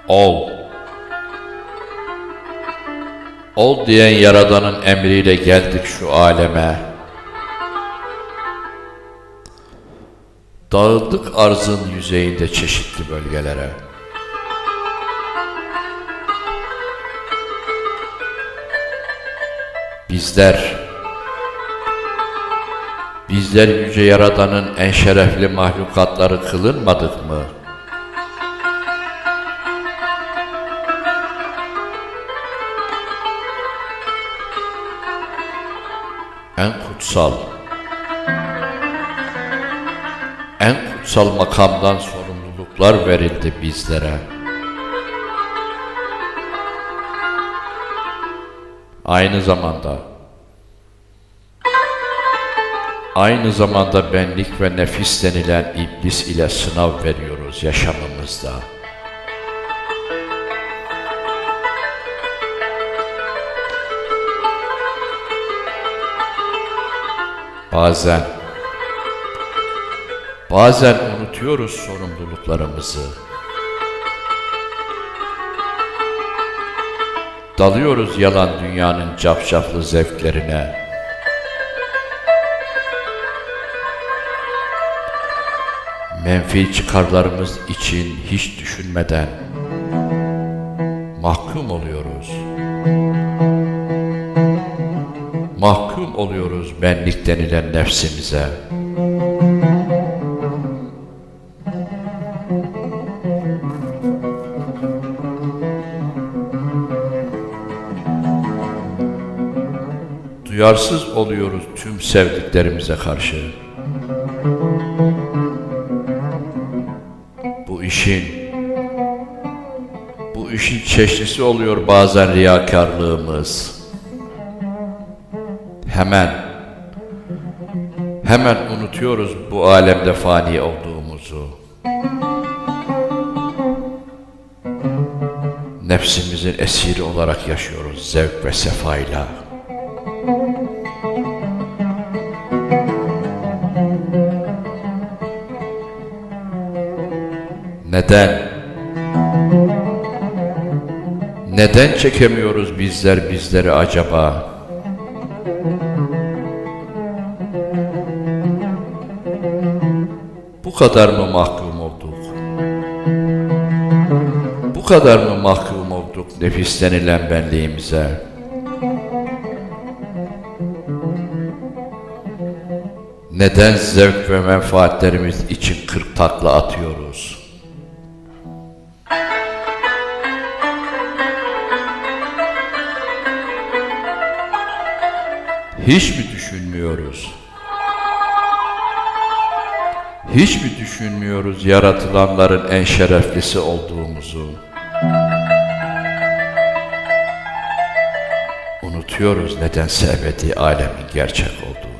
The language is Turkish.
Ol. Ol diyen Yaradan'ın emriyle geldik şu aleme. Dağıldık arzın yüzeyinde çeşitli bölgelere. Bizler yüce Yaradan'ın en şerefli mahlukatları kılınmadık mı? En kutsal makamdan sorumluluklar verildi bizlere. Aynı zamanda benlik ve nefis denilen iblis ile sınav veriyoruz yaşamımızda. Bazen unutuyoruz sorumluluklarımızı. Dalıyoruz yalan dünyanın cafcaflı zevklerine. Menfi çıkarlarımız için hiç düşünmeden mahkum oluyoruz benlik denilen nefsimize. Duyarsız oluyoruz tüm sevdiklerimize karşı. Bu işin çeşnisi oluyor bazen riyakarlığımız. Hemen unutuyoruz bu alemde fani olduğumuzu. Nefsimizin esiri olarak yaşıyoruz zevk ve sefayla. Neden çekemiyoruz bizler bizleri acaba? Bu kadar mı mahkum olduk? Bu kadar mı mahkum olduk nefis denilen benliğimize? Neden zevk ve menfaatlerimiz için 40 takla atıyoruz? Hiç mi düşünmüyoruz yaratılanların en şereflisi olduğumuzu? Unutuyoruz nedense ebedi alemin gerçek olduğunu.